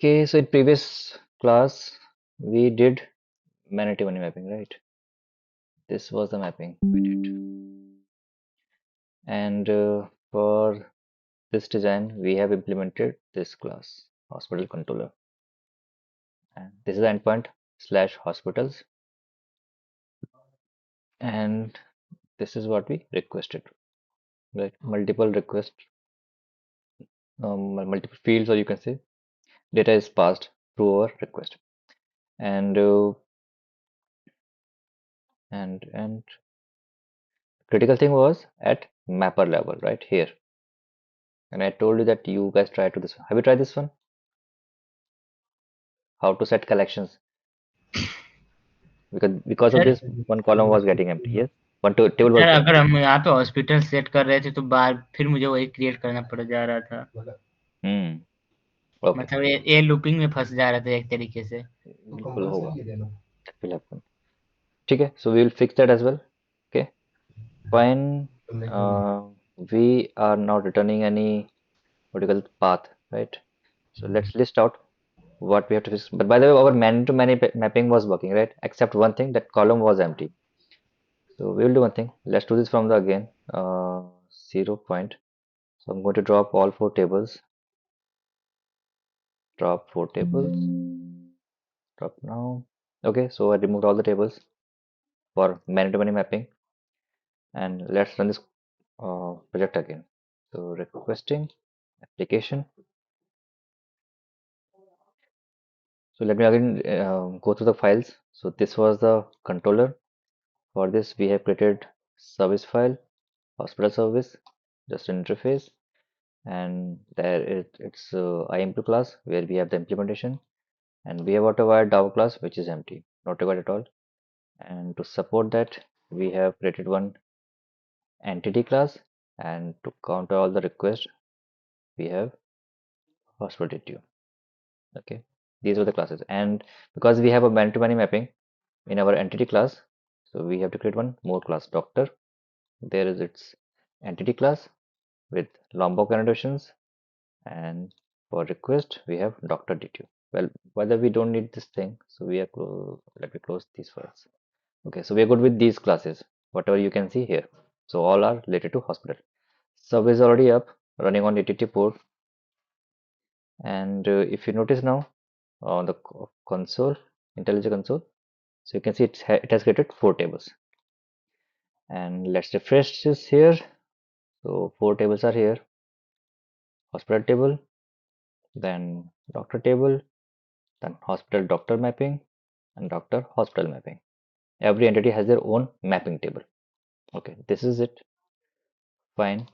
Okay, so in previous class we did many mapping, right? This was the mapping we did. And for this design, we have implemented this class, hospital controller. And this is the endpoint slash hospitals. And this is what we requested, right? Multiple requests, multiple fields, or you can say data is passed through our request. And and critical thing was at mapper level, right here. And I told you that you guys try to this one. Have you tried this one? How to set collections? Because of sir this, one column was getting empty. Yes, table was sir there. अगर हम यहाँ पे hospital set कर रहे थे तो बार फिर मुझे वही क्रिएट करना पड़ जा रहा था। हम्म ओके मतलब ये लूपिंग में फंस जा रहा था एक तरीके से। बिल्कुल होगा that will happen. ठीक है, so we will fix that as well. Okay, fine. uh, we are not returning any vertical path, right? So let's list out what we have to fix. But by the way, our man-to-many mapping was working, right? Except one thing, that column was empty. So we will do one thing. Let's do this from the again 0 point. So I'm going to drop all four tables. Drop four tables. Drop now. Okay, so I removed all the tables for man-to-many mapping, and let's run this project again. So requesting application. So let me again go through the files. So this was the controller. For this, we have created service file, hospital service, just an interface, and there it's IM2 class where we have the implementation, and we have auto-wired DAO class which is empty, not required at all. And to support that, we have created one entity class, and to counter all the requests, we have hospital DTU. Okay, these are the classes, and because we have a man-to-many mapping in our entity class, so we have to create one more class, doctor. There is its entity class with Lombok annotations, and for request we have doctor DTU. Well, whether we don't need this thing, so we are let me close these files. Okay, so we are good with these classes, whatever you can see here. So all are related to hospital. Sub is already up, running on ATT port, and if you notice now on the console, IntelliJ console, so you can see it has created four tables. And let's refresh this here. So four tables are here: hospital table, then doctor table, then hospital doctor mapping, and doctor hospital mapping. Every entity has their own mapping table. Okay, this is it. Fine.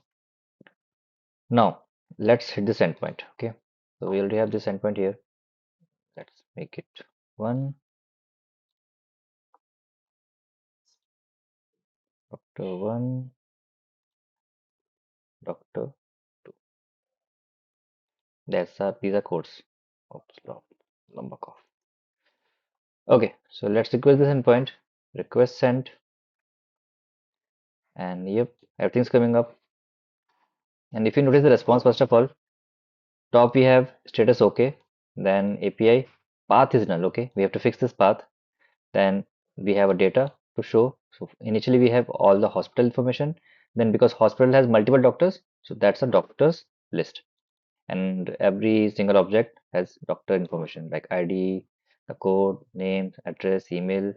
Now let's hit this endpoint. Okay, so we already have this endpoint here. Let's make it one, doctor one, doctor two. These are codes. Oops, Lombok off. Okay, so let's request this endpoint. Request sent, and yep, everything's coming up. And if you notice the response, first of all, top we have status okay, then API path is null. Okay, we have to fix this path. Then we have a data to show. So initially we have all the hospital information. Then because hospital has multiple doctors, so that's a doctors list. And every single object has doctor information like ID, the code, name, address, email.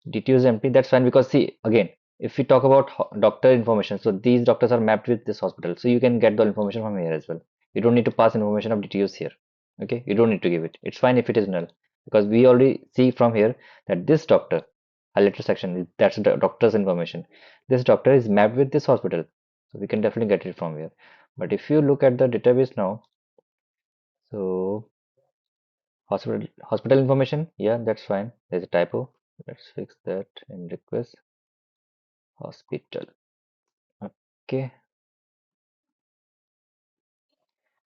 DTU is empty. That's fine because see again, if we talk about doctor information, so these doctors are mapped with this hospital, so you can get the information from here as well. You don't need to pass information of DTUs here. Okay, you don't need to give it. It's fine if it is null because we already see from here that this doctor, highlighted section, that's the doctor's information. This doctor is mapped with this hospital, so we can definitely get it from here. But if you look at the database now, so hospital information, yeah, that's fine. There's a typo. Let's fix that in request. Hospital. Okay.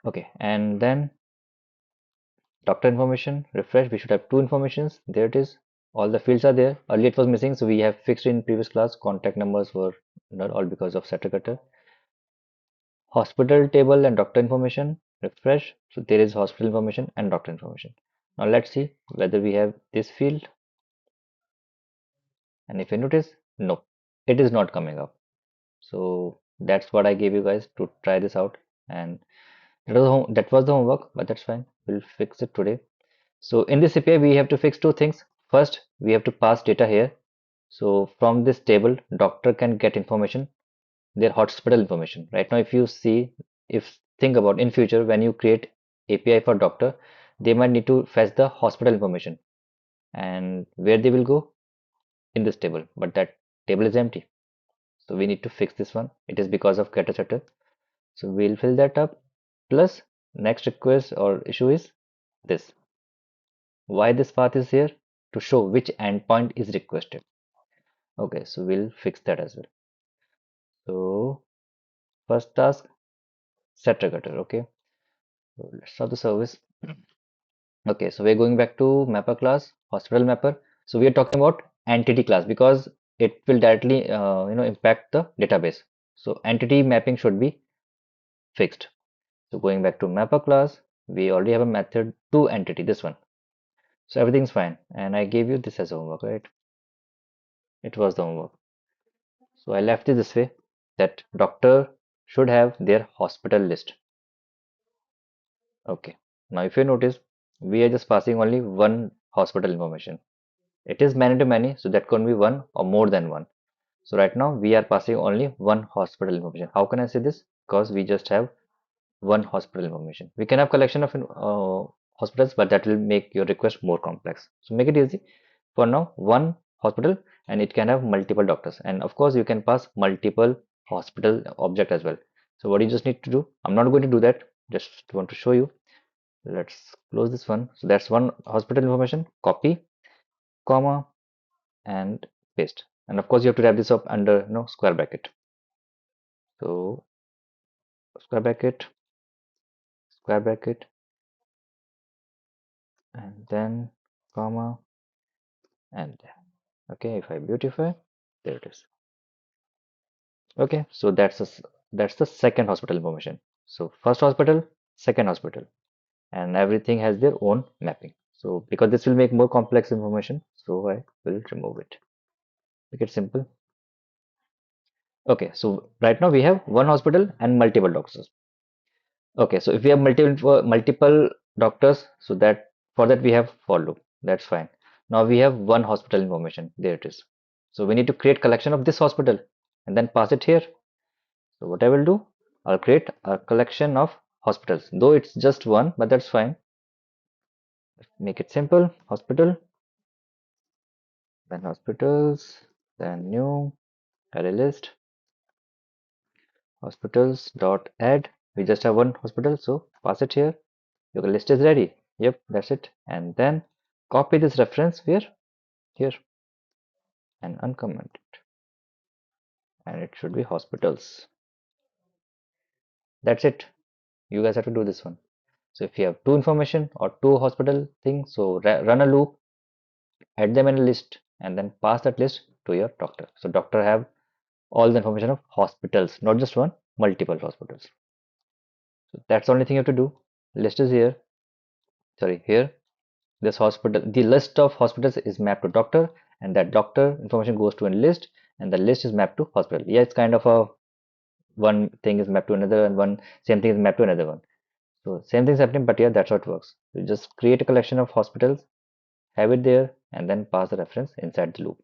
Okay. And then doctor information, refresh. We should have two informations. There it is. All the fields are there. Earlier it was missing, so we have fixed in previous class. Contact numbers were not all because of setter cutter. Hospital table and doctor information. refresh. So there is hospital information and doctor information. Now let's see whether we have this field, and if you notice, no, it is not coming up. So that's what I gave you guys to try this out, and that was the homework, but that's fine. We'll fix it today. So in this API, we have to fix two things. First, we have to pass data here. So from this table, doctor can get information, their hospital information. Right now, if you see, if think about in future, when you create API for doctor, they might need to fetch the hospital information, and where they will go in this table, but that table is empty. So we need to fix this one. It is because of getter setter. So we'll fill that up. Plus, next request or issue is this. Why this path is here? To show which endpoint is requested. Okay, so we'll fix that as well. So first task, set getter. Okay, so let's start the service. Okay, so we're going back to mapper class, hospital mapper. So we are talking about entity class because it will directly impact the database. So entity mapping should be fixed. So going back to mapper class, we already have a method to entity, this one. So everything's fine. And I gave you this as homework, right? It was the homework. So I left it this way that doctor should have their hospital list. Okay. Now if you notice, we are just passing only one hospital information. It is many to many, so that can be one or more than one. So right now we are passing only one hospital information. How can I say this? Because we just have one hospital information. We can have collection of hospitals, but that will make your request more complex. So make it easy. For now, one hospital, and it can have multiple doctors. And of course, you can pass multiple hospital object as well. So what you just need to do, I'm not going to do that. Just want to show you. Let's close this one. So that's one hospital information. Copy, comma, and paste. And of course, you have to wrap this up under square bracket. So square bracket, and then comma, and okay, if I beautify, there it is. Okay, so that's the second hospital information. So first hospital, second hospital, and everything has their own mapping. So because this will make more complex information, so I will remove it. Make it simple. Okay, so right now we have one hospital and multiple doctors. Okay, so if we have multiple doctors, so that for that we have for loop. That's fine. Now we have one hospital information. There it is. So we need to create collection of this hospital and then pass it here. So what I will do, I'll create a collection of hospitals. Though it's just one, but that's fine. Make it simple. Hospital, then hospitals, then new array list, hospitals dot add. We just have one hospital, so pass it here. Your list is ready. Yep, that's it. And then copy this reference here, here, and uncomment it. And it should be hospitals. That's it. You guys have to do this one. So if you have two information or two hospital things, so run a loop, add them in a list, and then pass that list to your doctor. So doctor have all the information of hospitals, not just one, multiple hospitals. So that's the only thing you have to do. List is here. Sorry, here. This hospital, the list of hospitals is mapped to doctor, and that doctor information goes to a list, and the list is mapped to hospital. Yeah, it's kind of a one thing is mapped to another, and one same thing is mapped to another one. So same thing's happening, but yeah, that's how it works. You just create a collection of hospitals, have it there, and then pass the reference inside the loop.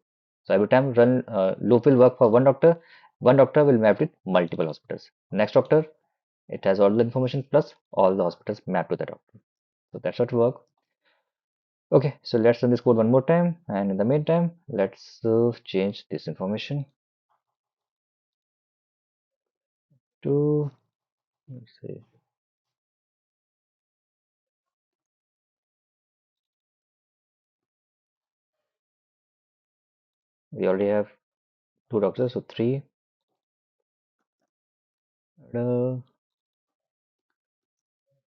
So every time run loop will work for one doctor will map it multiple hospitals. Next doctor, it has all the information plus all the hospitals mapped to the doctor. So that's how it works. Okay, so let's run this code one more time, and in the meantime, let's change this information to, let's see, we already have two doctors, so three.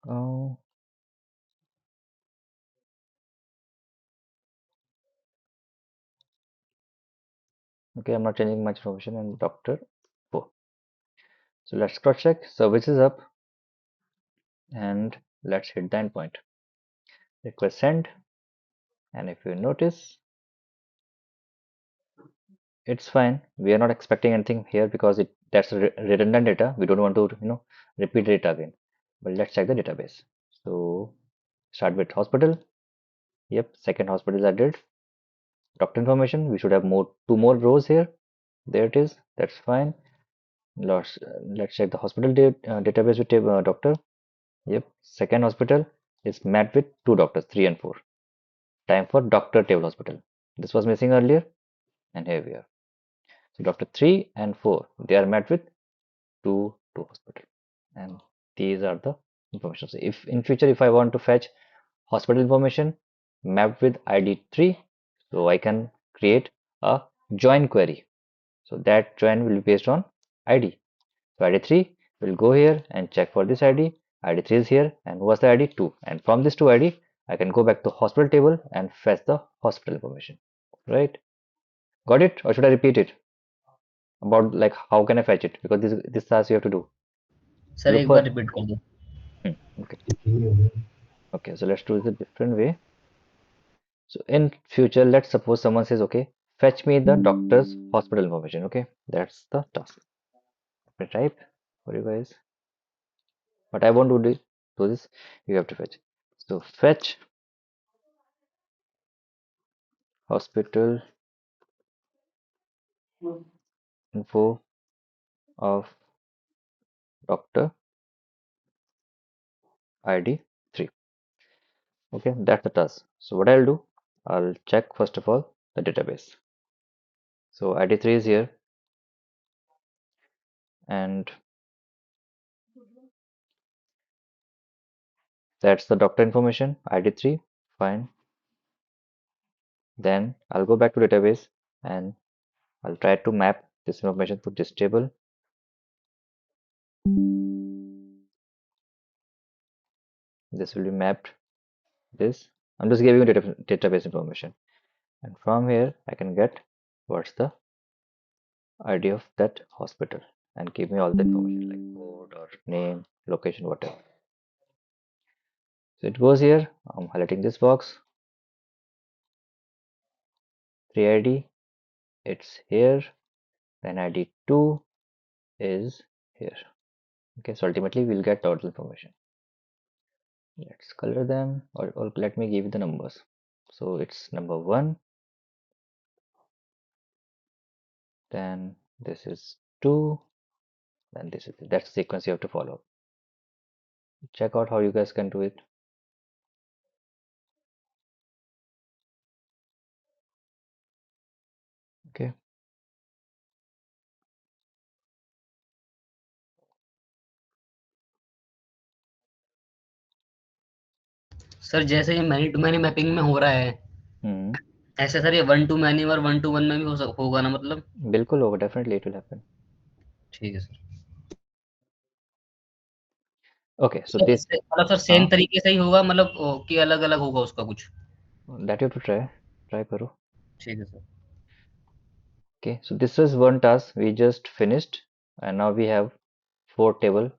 Oh, okay, I'm not changing much information, and doctor four. So let's cross check. Service is up. and let's hit the endpoint. Request send, and if you notice, it's fine. We are not expecting anything here because that's redundant data. We don't want to, repeat it again. But let's check the database. So start with hospital. Yep, second hospital is added. Doctor information. We should have two more rows here. There it is. That's fine. Let's check the hospital database with doctor. Yep, second hospital is mapped with two doctors, 3 and 4. Time for doctor table hospital. This was missing earlier, and here we are. So doctor 3 and 4, they are met with two hospital, and these are the information. So if in future if I want to fetch hospital information mapped with ID 3, so I can create a join query. So that join will be based on ID. So ID 3 will go here and check for this ID. ID 3 is here, and what's the ID 2? And from this 2 ID, I can go back to hospital table and fetch the hospital information. Right? Got it? Or should I repeat it? About like how can I fetch it? Because this task you have to do. Sir Look एक बार for. Repeat कर दो. Okay. Okay. So let's do it a different way. So in future, let's suppose someone says, okay, fetch me the doctor's hospital information. Okay, that's the task. I type for you guys. But I won't do this. You have to fetch. So fetch hospital info of doctor ID 3. Okay, that's the task. So what I'll do, I'll check first of all the database. So ID 3 is here, and that's the doctor information ID 3. Fine. Then I'll go back to database and I'll try to map this information to this table. This will be mapped this. I'm just giving you database information, and from here I can get what's the ID of that hospital and give me all the information like code or name, location, whatever. So it goes here. I'm highlighting this box. 3 ID, it's here. Then ID 2 is here. Okay, so ultimately we'll get total information. Let's color them, or let me give you the numbers. So it's number 1, then this is 2, then this is, that's the sequence you have to follow. Check out how you guys can do it. Okay. Sir जैसे ये many to many mapping में हो रहा है, हम्म. ऐसे sir ये one two many और one two one में भी होगा ना मतलब. बिल्कुल होगा, definitely it will happen. ठीक है sir. Okay, so sir this, इससे मतलब सर सेम हाँ, तरीके से ही होगा मतलब कि अलग अलग होगा उसका कुछ. that you have to try करो. ठीक है sir. Okay, so this is one task we just finished, and now we have 4 table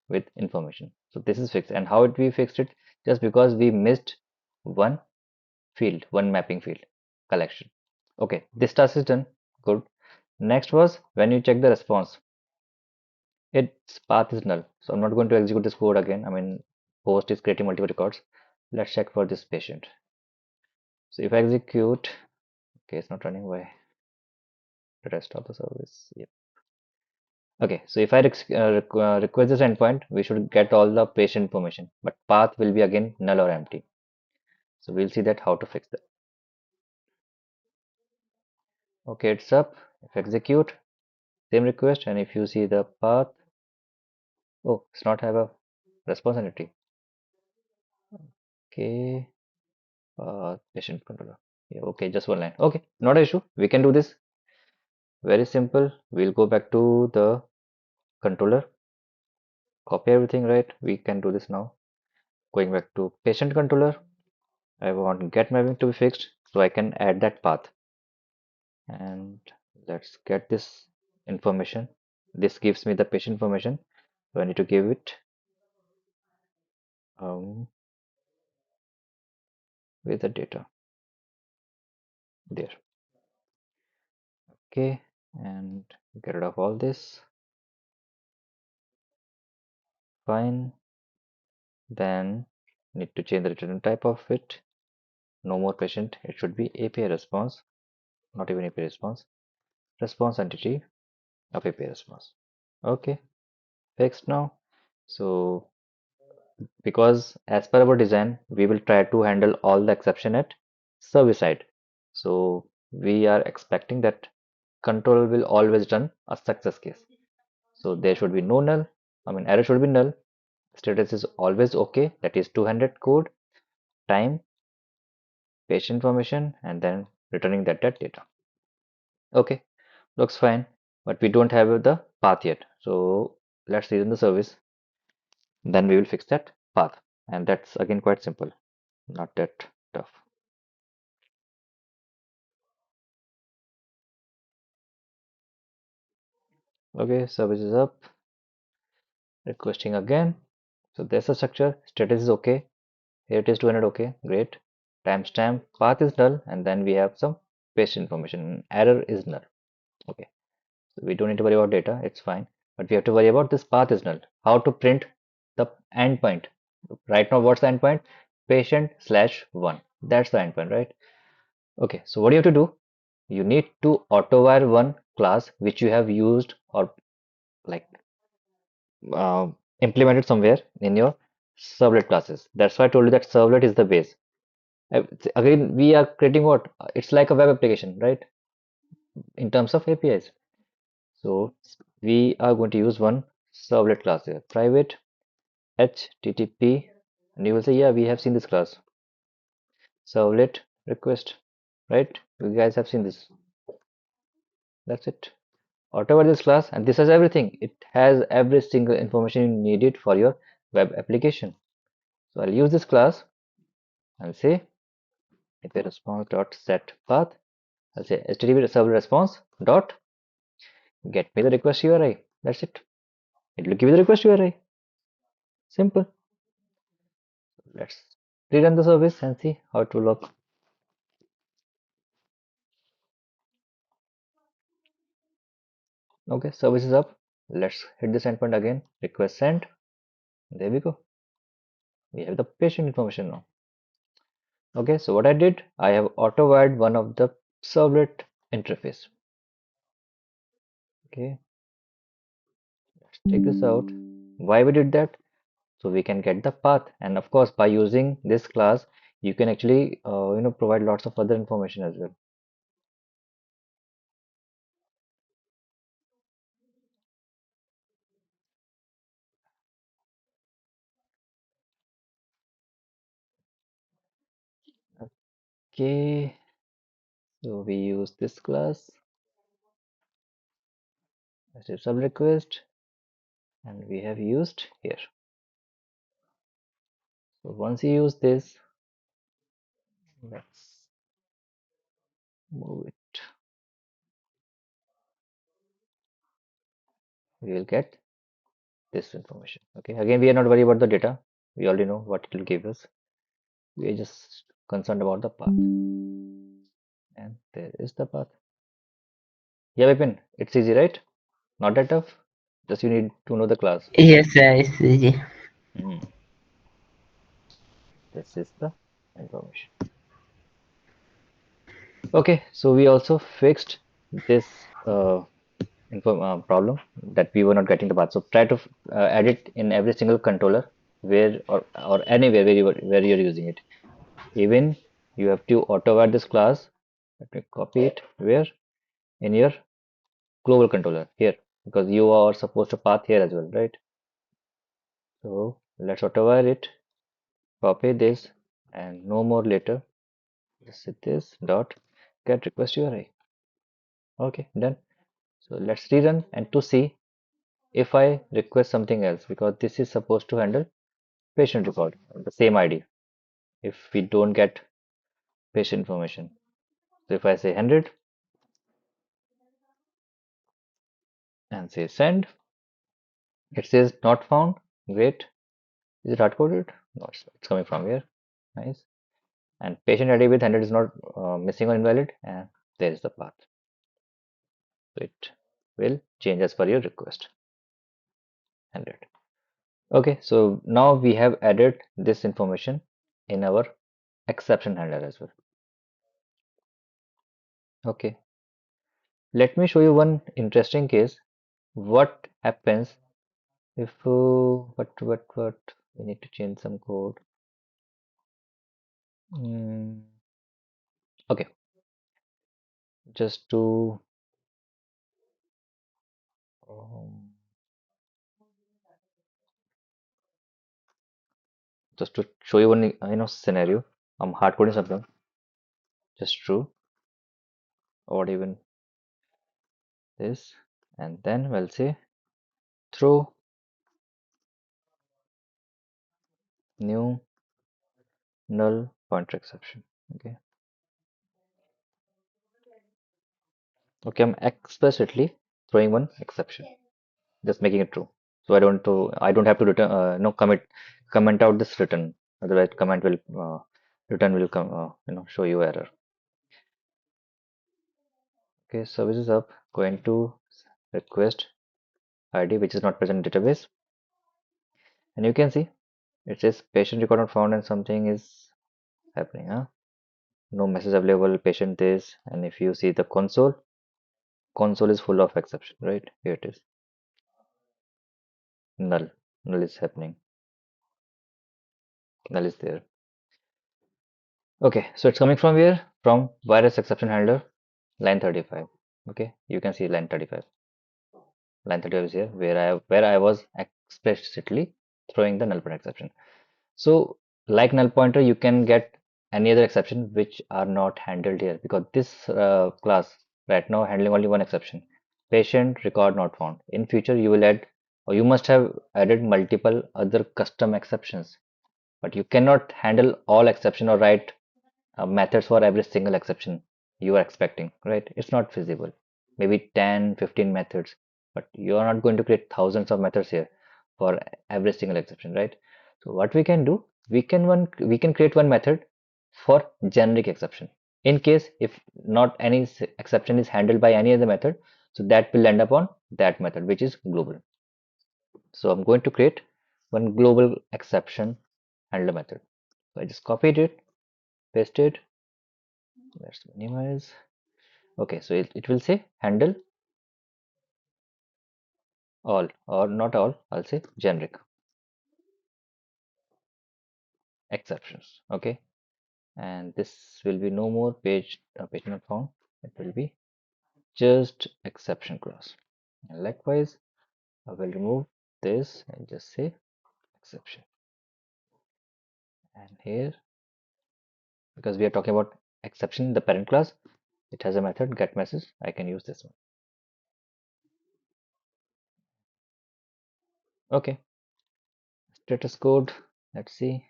with information. So this is fixed, and how we fixed it? Just because we missed one one mapping field collection. Okay, this task is done. Good. Next was when you check the response, its path is null. So I'm not going to execute this code again. I mean, host is creating multiple records. Let's check for this patient. So if I execute, okay, it's not running. Why? Did I stop the service? Yep. Okay, so if I request this endpoint, we should get all the patient information, but path will be again null or empty. So we'll see that how to fix that. Okay, it's up. If execute, same request, and if you see the path, oh, it's not have a response entity. Okay, patient controller. Yeah, okay, just one line. Okay, not an issue. We can do this. Very simple. We'll go back to the controller, copy everything, right? We can do this now. Going back to patient controller, I want get mapping to be fixed, so I can add that path. And let's get this information. This gives me the patient information, so I need to give it um, with the data there. Okay, and get rid of all this. Fine. Then need to change the return type of it. No more patient. It should be API response, not even API response. Response entity of API response. Okay, fixed now. So because as per our design, we will try to handle all the exception at service side. So we are expecting that control will always run a success case. So there should be no null. I mean error should be null. Status is always okay. That is 200 code, time, patient information, and then returning that data. Okay, looks fine. But we don't have the path yet. So let's rerun the service. Then we will fix that path. And that's again quite simple, not that tough. Okay, service is up. Requesting again. So there's a structure. Status is okay. Here it is 200. Okay, great. Timestamp path is null, and then we have some patient information. Error is null. Okay, so we don't need to worry about data. It's fine. But we have to worry about this path is null. How to print the endpoint. Right now, what's the endpoint? Patient/1. That's the endpoint, right? Okay, so what do you have to do? You need to auto-wire one class which you have used or like uh, implemented somewhere in your servlet classes. That's why I told you that servlet is the base. Again, we are creating what? It's like a web application, right? In terms of APIs. So we are going to use one servlet class here, private HTTP, and you will say, yeah, we have seen this class, servlet request, right? You guys have seen this. That's it. Whatever this class, and this has everything. It has every single information you needed for your web application. So I'll use this class and say if a response dot set path. I'll say HTTP server response dot get me the request URI. That's it. It will give you the request URI. Simple. Let's rerun the service and see how it will look. Okay, service is up. Let's hit this endpoint again. Request sent. There we go. We have the patient information now. Okay, so what I did, I have auto wired one of the servlet interface. Okay, let's take this out. Why we did that? So we can get the path, and of course, by using this class, you can actually provide lots of other information as well. Okay, so we use this class as a sub request, and we have used here. So once you use this, let's move it. We will get this information. Okay, again, we are not worried about the data. We already know what it will give us. We are just concerned about the path, and there is the path. Yeah, Vipin, it's easy, right? Not that tough. Just you need to know the class. Yes, sir. It's easy. Hmm. This is the information. Okay, so we also fixed this problem that we were not getting the path. So try to add it in every single controller where or anywhere where you're using it. Even you have to auto-add this class. Let me copy it. Where? In your global controller here, because you are supposed to path here as well, right? So let's auto-add it. Copy this and no more later. Just hit this dot get request URI. Okay, done. So let's rerun and to see if I request something else, because this is supposed to handle patient record, the same ID. If we don't get patient information, so if I say 100 and say send, it says not found. Great, Is it hard coded? No, it's coming from here. Nice. And patient ID with 100 is not missing or invalid, and there is the path. So it will change as per your request. 100. Okay, so now we have added this information in our exception handler as well. Okay, let me show you one interesting case. What happens if what we need to change some code. Mm, okay, just to um, just to show you one scenario. I'm hard coding something. Just true or even this, and then we'll say throw new null pointer exception. Okay, okay, I'm explicitly throwing one exception, just making it true. So I don't have to return no comment out this return. Otherwise, comment will return will come show you error. Okay, service is up. Going to request ID which is not present in database, and you can see it says patient record not found and something is happening. Huh? No message available. Patient this, and if you see the console is full of exception. Right here it is null. Null is happening. Null is there. Okay, so it's coming from where? From virus exception handler line 35. Okay, you can see line 35. Line 35 is here where I was explicitly throwing the null pointer exception. So like null pointer, you can get any other exception which are not handled here because this class right now handling only one exception. Patient record not found. In future, you will add or you must have added multiple other custom exceptions, but you cannot handle all exception or write methods for every single exception you are expecting, right? It's not feasible. Maybe 10, 15 methods, but you are not going to create thousands of methods here for every single exception, right? So what we can do, we can create one method for generic exception. In case if not any exception is handled by any other method, so that will end up on that method, which is global. So I'm going to create one global exception handler method. So I just copied it, pasted it. Let's minimize. Okay, so it will say handle all or not all. I'll say generic exceptions. Okay, and this will be no more page not found. It will be just exception class. And likewise, I will remove this and just say exception. And here, because we are talking about exception, the parent class, it has a method get message. I can use this one. Okay, status code. Let's see.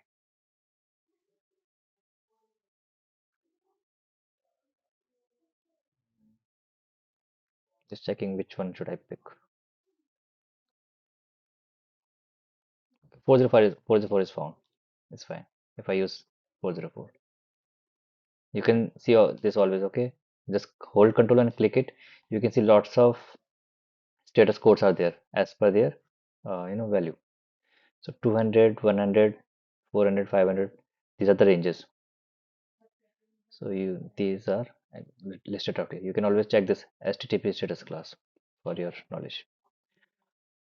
Just checking which one should I pick. 404 is found. It's fine if I use 404. You can see this always. Okay, just hold control and click it. You can see lots of status codes are there as per their value. So 200, 100, 400, 500. These are the ranges. So these are listed out here. You can always check this HTTP status class for your knowledge.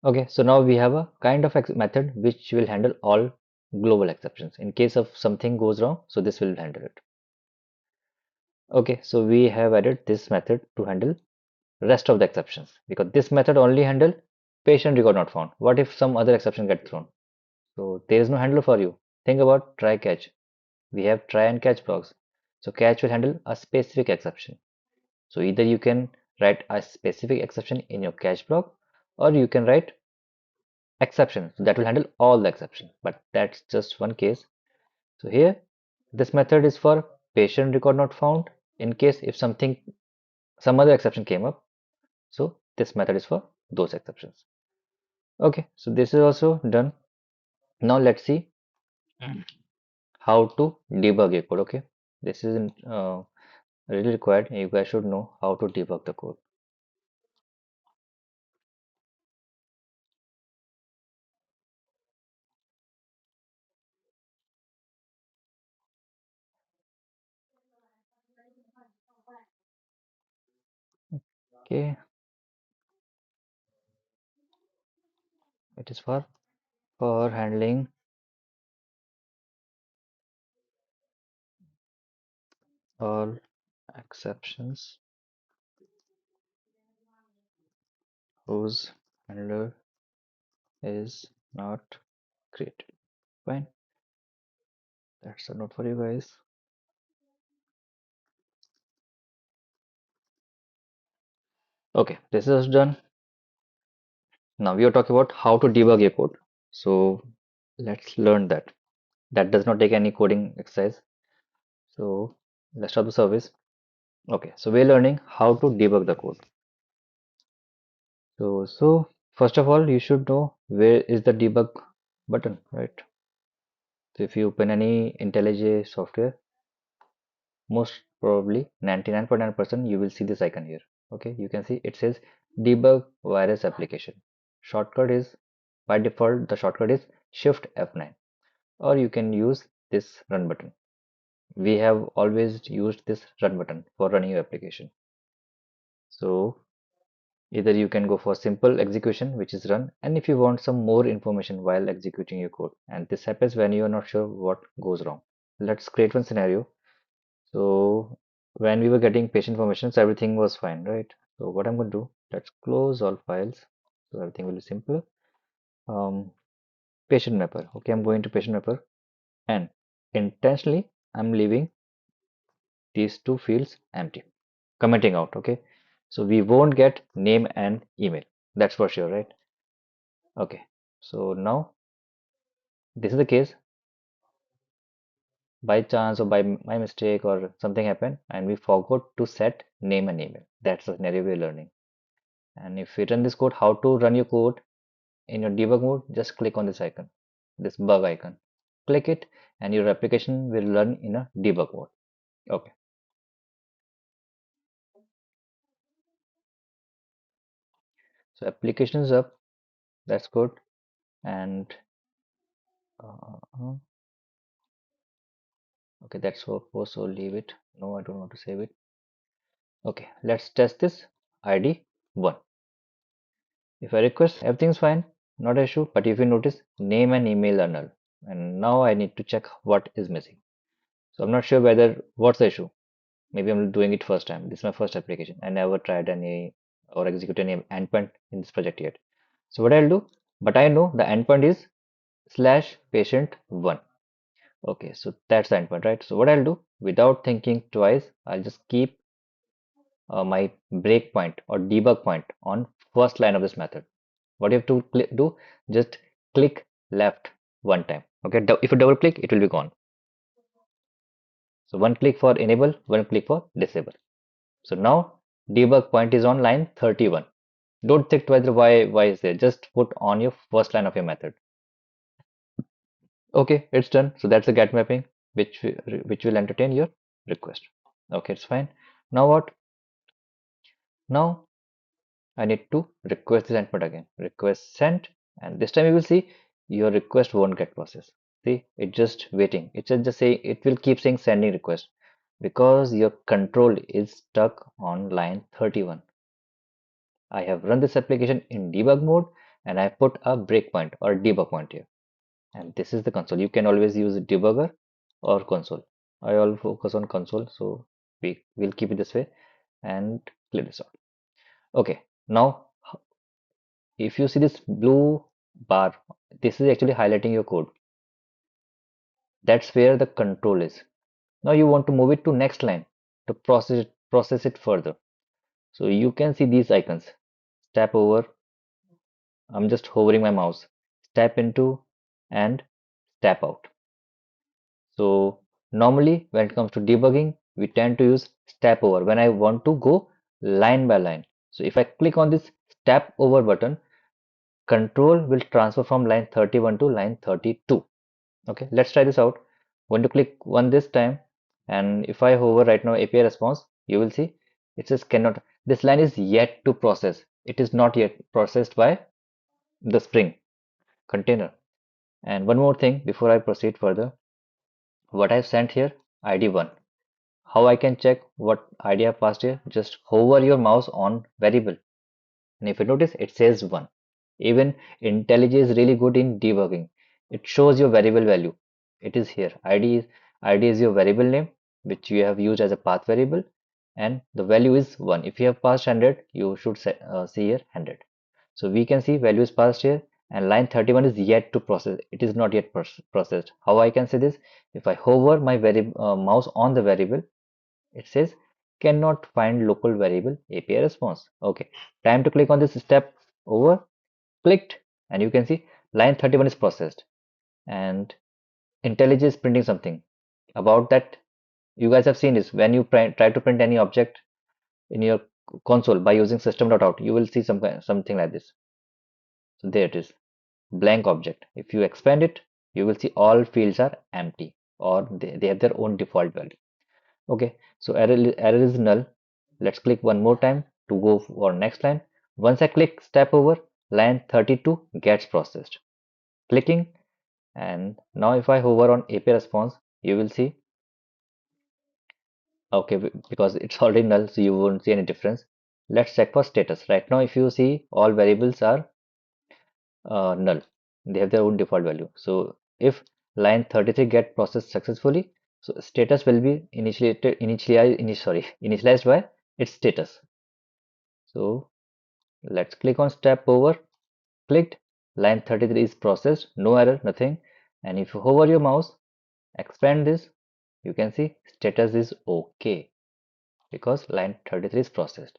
Okay, so now we have a kind of method which will handle all global exceptions. In case of something goes wrong, so this will handle it. Okay, so we have added this method to handle rest of the exceptions because this method only handle patient record not found. What if some other exception get thrown? So there is no handler for you. Think about try catch. We have try and catch blocks. So catch will handle a specific exception. So either you can write a specific exception in your catch block or you can write exception. So that will handle all the exception. But that's just one case. So here this method is for patient record not found in case if some other exception came up. So this method is for those exceptions. Okay, so this is also done. Now let's see Mm. how to debug a code. Okay, this is really required. You guys should know how to debug the code. Okay, it is for handling all exceptions whose handler is not created. Fine, that's a note for you guys. Okay, this is done. Now we are talking about how to debug a code. So let's learn that. That does not take any coding exercise. So let's start the service. Okay, so we're learning how to debug the code. So first of all, you should know where is the debug button, right? So if you open any IntelliJ software, most probably 99.9% you will see this icon here. Okay, you can see it says debug virus application. Shortcut is by default the shortcut is Shift F9, or you can use this run button. We have always used this run button for running your application. So either you can go for simple execution, which is run, and if you want some more information while executing your code, and this happens when you are not sure what goes wrong. Let's create one scenario. So when we were getting patient information, so everything was fine, right? So what I'm going to do, let's close all files. So everything will be simple. Um, Patient mapper. Okay, I'm going to patient mapper, and intentionally I'm leaving these two fields empty, commenting out. Okay, so we won't get name and email. That's for sure, right? Okay, so now this is the case by chance or by my mistake or something happened and we forgot to set name and email. That's the scenario we're learning. And if you run this code, how to run your code in your debug mode, just click on this icon, this bug icon. Click it and your application will run in a debug mode. Okay, so application is up. That's good. And uh, okay, that's so leave it. No, I don't want to save it. Okay, let's test this ID 1. If I request, everything's fine, not an issue. But if you notice, name and email are null. And now I need to check what is missing. So I'm not sure whether what's the issue. Maybe I'm doing it first time. This is my first application. I never tried any or executed any endpoint in this project yet. So what I'll do, but I know the endpoint is slash patient one. Okay, so that's the endpoint, right? So what I'll do, without thinking twice, I'll just keep my breakpoint or debug point on first line of this method. What you have to do, just click left one time. Okay, if you double click, it will be gone. So one click for enable, one click for disable. So now debug point is on line 31. Don't think twice why is there. Just put on your first line of your method. Okay, it's done. So that's the get mapping which will entertain your request. Okay, it's fine. Now what? Now I need to request this endpoint again. Request sent, and this time you will see your request won't get processed. See, it's just waiting. It's just saying it will keep saying sending request because your control is stuck on line 31. I have run this application in debug mode and I put a breakpoint or debug point here. And this is the console. You can always use debugger or console. I will focus on console, so we will keep it this way and clear this out. Okay, now if you see this blue bar, this is actually highlighting your code. That's where the control is. Now you want to move it to next line to process it further. So you can see these icons. Step over. I'm just hovering my mouse. Step into and step out. So normally when it comes to debugging, we tend to use step over when I want to go line by line. So if I click on this step over button, control will transfer from line 31 to line 32. Okay, let's try this out. I'm going to click one this time, and if I hover right now API response, you will see it says cannot. This line is yet to process. It is not yet processed by the Spring container. And one more thing before I proceed further, what I've sent here, ID1. How I can check what ID I passed here? Just hover your mouse on variable. And if you notice, it says 1. Even IntelliJ is really good in debugging. It shows your variable value. It is here. ID is your variable name, which you have used as a path variable, and the value is 1. If you have passed 100, you should see here 100. So we can see value is passed here, and line 31 is yet to process. It is not yet processed. How I can say this? If I hover my mouse on the variable, it says cannot find local variable API response. Okay, time to click on this step over, clicked, and you can see line 31 is processed, and IntelliJ is printing something. About that, you guys have seen this. When you try to print any object in your console by using system.out, you will see something like this. So there it is, blank object. If you expand it, you will see all fields are empty, or they have their own default value. Okay, so error is null. Let's click one more time to go for next line. Once I click step over, line 32 gets processed. Clicking, and now if I hover on API response, you will see, okay, because it's already null, so you won't see any difference. Let's check for status. Right now, if you see, all variables are null. They have their own default value. So if line 33 get processed successfully, so status will be initialized by its status. So let's click on step over, clicked, line 33 is processed, no error, nothing. And if you hover your mouse, expand this, you can see status is okay because line 33 is processed.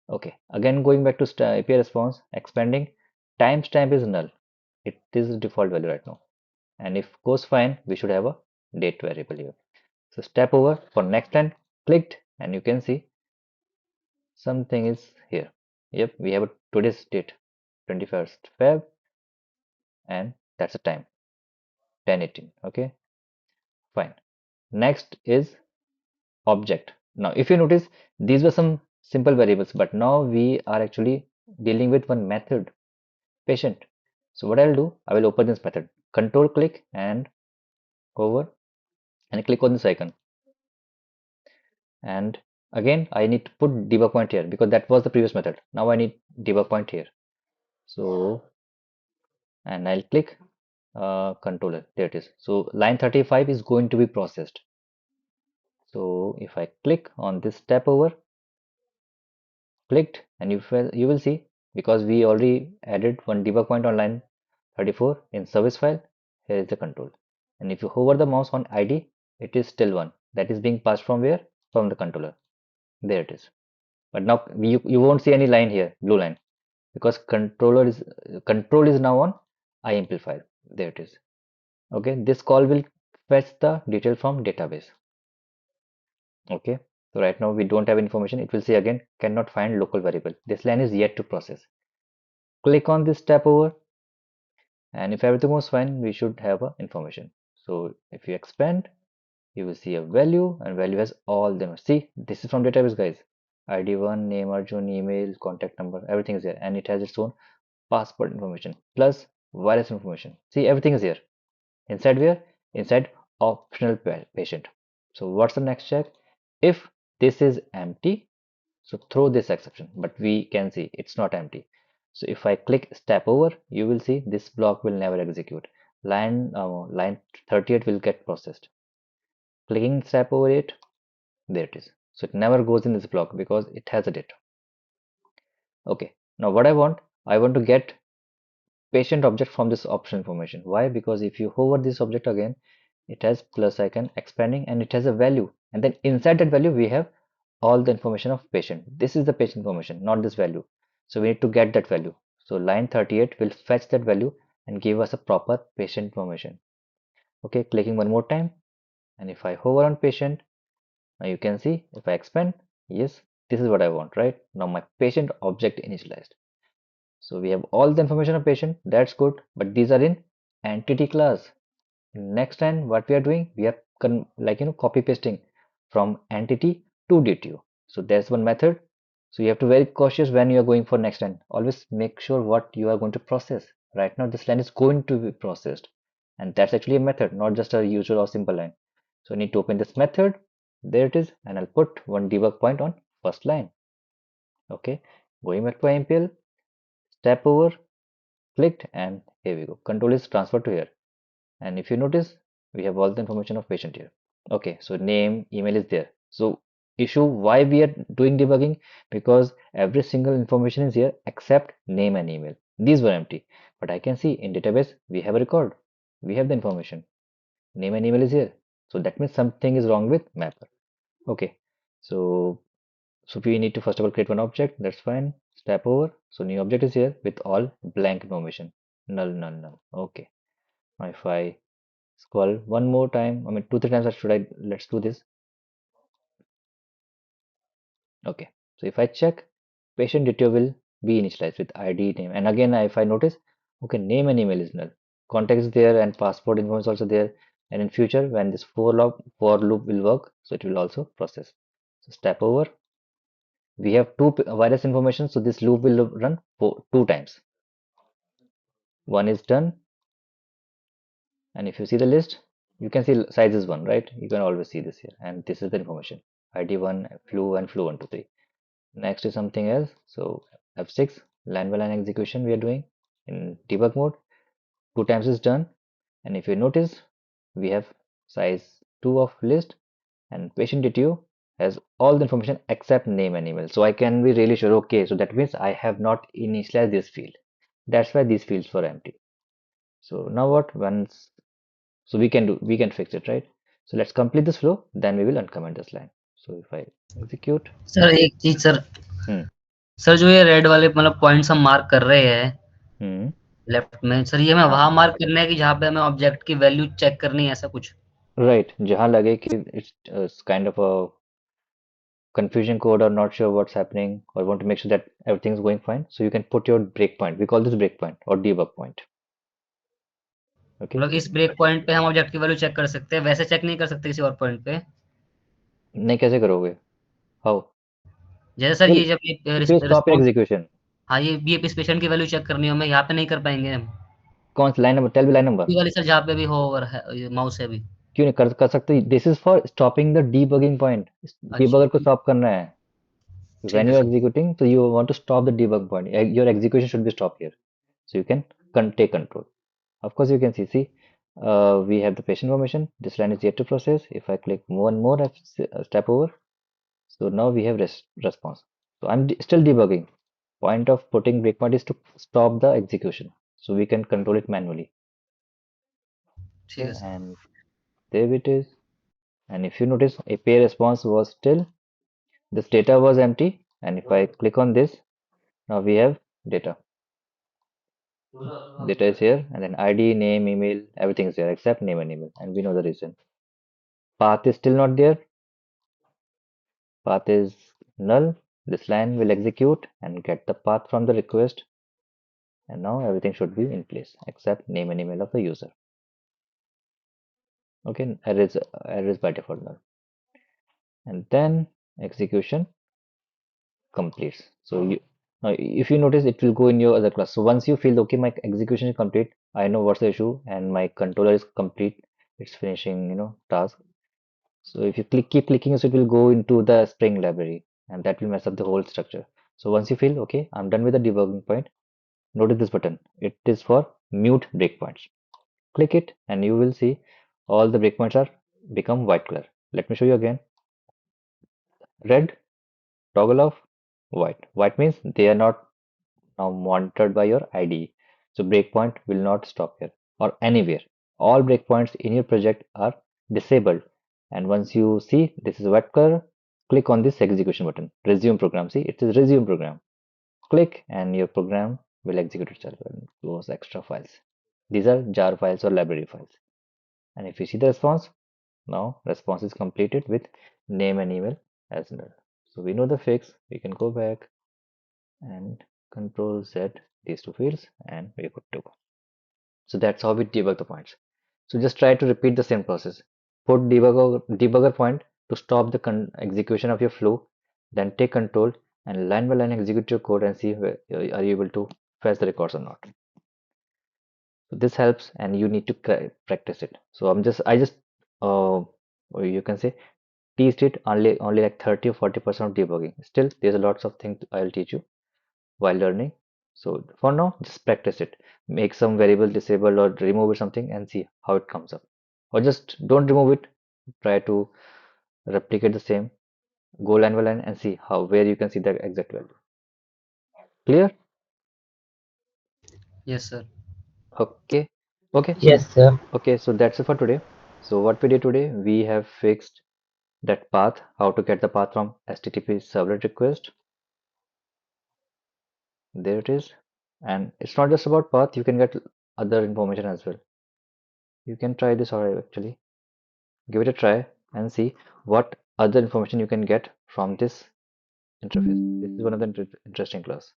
Okay, again going back to API response, expanding, timestamp is null. It is default value right now. And if goes fine, we should have a date variable here. So step over for next line, clicked, and you can see something is here. Yep, we have a today's date, 21st Feb, and that's the time, 10:18. Okay, fine. Next is object. Now, if you notice, these were some simple variables, but now we are actually dealing with one method, patient. So what I'll do, I will open this method, control click and over and click on this icon. And again, I need to put debug point here because that was the previous method. Now I need debug point here. So, and I'll click controller. There it is. So line 35 is going to be processed. So if I click on this step over, clicked, and you will see, because we already added one debug point on line 34 in service file, here is the control. And if you hover the mouse on ID, it is still one. That is being passed from where? From the controller. There it is. But now you won't see any line here, blue line, because control is now on IMP file. There it is. Okay, this call will fetch the detail from database. Okay, so right now we don't have information. It will say again cannot find local variable. This line is yet to process. Click on this step over, and if everything was fine, we should have a information. So if you expand, you will see a value, and value has all them. See, this is from database, guys. ID1, name, Arjun, email, contact number, everything is there, and it has its own passport information plus virus information. See, everything is here. Inside where? Inside optional patient. So what's the next check? If this is empty, so throw this exception, but we can see it's not empty. So if I click step over, you will see this block will never execute. Line 38 will get processed. Clicking step over it, there it is. So it never goes in this block because it has a data. Okay, now what I want to get patient object from this option information. Why? Because if you hover this object again, it has plus icon expanding and it has a value, and then inside that value we have all the information of patient. This is the patient information, not this value. So we need to get that value. So line 38 will fetch that value and give us a proper patient information. Okay, clicking one more time, and if I hover on patient, now you can see if I expand, yes, this is what I want. Right now my patient object initialized. So we have all the information of patient. That's good. But these are in entity class. Next time, what we are doing, we are copy pasting from entity to DTO. So there's one method. So you have to be very cautious when you are going for next line. Always make sure what you are going to process. Right now, this line is going to be processed, and that's actually a method, not just a usual or simple line. So I need to open this method. There it is, and I'll put one debug point on first line. Okay, going back to MPL, step over, clicked, and here we go. Control is transferred to here. And if you notice, we have all the information of patient here. Okay, so name, email is there. So issue why we are doing debugging, because every single information is here except name and email. These were empty, but I can see in database we have a record. We have the information. Name and email is here. So that means something is wrong with mapper. Okay, so we need to first of all create one object. That's fine. Step over. So new object is here with all blank information. Null, null, null. Okay. Now if I scroll one more time, I mean two, three times, or should I, let's do this. Okay. So if I check, patient detail will be initialized with ID, name. And again, if I notice, okay, name and email is null. Contact is there and passport info is also there. And in future, when this for loop will work, so it will also process. So step over. We have two virus information, so this loop will run for two times. One is done, and if you see the list, you can see size is one, right? You can always see this here, and this is the information: ID1, flu, and flu 123. Next is something else. So F6 line by line execution we are doing in debug mode. Two times is done, and if you notice, we have size 2 of list, and patient detail has all the information except name and email. So I can be really sure. Okay, so that means I have not initialized this field. That's why these fields were empty. So now what? Once, so we can fix it, right? So let's complete this flow, then we will uncomment this line. So if I execute, sir एक चीज sir, hmm, sir जो ये red वाले मतलब points हम mark कर रहे हैं hmm, लेफ्ट में, सर ये मैं वहां मार्क करना है कि जहाँ पे हमें ऑब्जेक्ट की वैल्यू चेक करनी है, ऐसा कुछ? right, जहाँ लगे कि it's kind of a confusion code or not sure what's happening or want to make sure that everything's going fine, so you can put your breakpoint. We call this breakpoint or debug point. Okay, मतलब इस break point पे हम object की value check कर सकते हैं, वैसे check नहीं कर सकते किसी और पॉइंट पे? नहीं कैसे करोगे? How? जैसे सर ये Will जब it will stop your response, execution? हाँ ये इस पेशेंट की वैल्यू चेक करनी हो, मैं यहाँ पे नहीं कर पाएंगे हम? कौन सी line number? Tell me line number. ये वाली सर जहाँ पे भी हो ओवर है माउस है अभी। क्यों नहीं कर सकते? This is for stopping the debugging point. अच्छा डीबगर को स्टॉप करना है. ठीक When है you are sir. executing, so you want to stop the debug point. Your execution should be stopped here, so you can take control. Of course, you can see, we have the patient information. This line is yet to process. If I click one more step over, so now we have response. So I'm still debugging. Point of putting breakpoint is to stop the execution, so we can control it manually. ठीक Okay, है sir. and there it is. And if you notice, a pay response was still, this data was empty. And if I click on this, now we have data. Data is here, and then ID, name, email, everything is there except name and email, and we know the reason. Path is still not there. Path is null. This line will execute and get the path from the request, and now everything should be in place except name and email of the user. Okay, error is by default null, and then execution completes. So you, if you notice, it will go in your other class. So once you feel okay, my execution is complete, I know what's the issue, and my controller is complete. It's finishing, task. So if you keep clicking, so it will go into the Spring library, and that will mess up the whole structure. So once you feel okay, I'm done with the debugging point. Notice this button. It is for mute breakpoints. Click it, and you will see all the breakpoints are become white color. Let me show you again. Red, toggle off, white. White means they are not now monitored by your IDE. So breakpoint will not stop here or anywhere. All breakpoints in your project are disabled. And once you see this is white color, click on this execution button. Resume program. See, it is resume program. Click and your program will execute itself and close extra files. These are jar files or library files. And if you see the response, now response is completed with name and email as well. So we know the fix. We can go back and Control Z these two fields, and we're good to go. So that's how we debug the points. So just try to repeat the same process. Put debugger point to stop the execution of your flow, then take control and line by line execute your code and see where are you able to fetch the records or not. So this helps, and you need to practice it. So I just or you can say teach it only like 30 or 40% of debugging. Still, there's a lots of things I'll teach you while learning. So for now, just practice it. Make some variable disable or remove it something and see how it comes up. Or just don't remove it. Try to replicate the same. Go line by line and see how where you can see the exact value. Clear? Yes, sir. Okay. Okay. Yes, sir. Okay. So that's it for today. So what we did today, we have fixed that path, how to get the path from HTTP servlet request. There it is. And it's not just about path, you can get other information as well. You can try this or actually give it a try and see what other information you can get from this interface. This is one of the interesting class.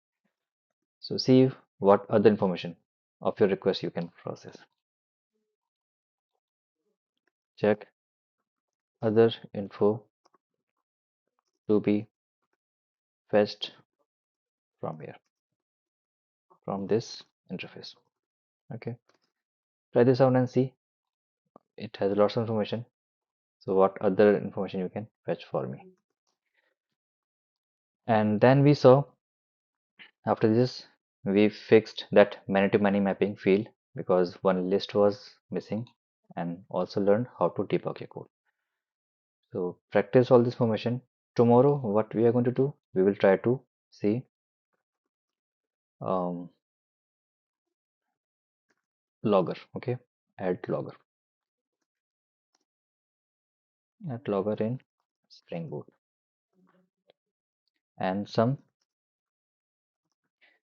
So see what other information of your request you can process. Check other info to be fetched from here, from this interface. Okay, try this out and see. It has lots of information. So what other information you can fetch for me. And then we saw after this we fixed that many to many mapping field because one list was missing, and also learned how to debug your code. So practice all this information. Tomorrow what we are going to do, we will try to see um, logger. Okay, add logger in Spring Boot, and some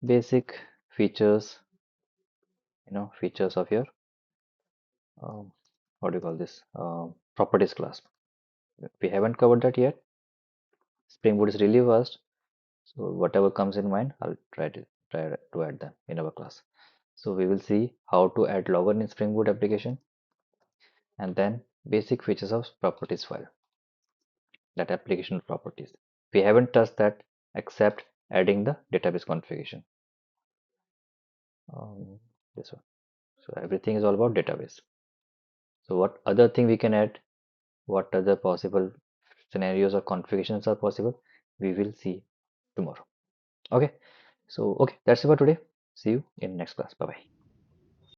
basic features, features of your um, what do you call this, properties class. We haven't covered that yet. Spring Boot is really fast, so whatever comes in mind, I'll try to add them in our class. So we will see how to add logger in Spring Boot application, and then basic features of properties file, that application properties. We haven't touched that except adding the database configuration. This one. So everything is all about database. So what other thing we can add, what other possible scenarios or configurations are possible, we will see tomorrow. Okay. So okay, that's it for today. See you in next class. Bye bye.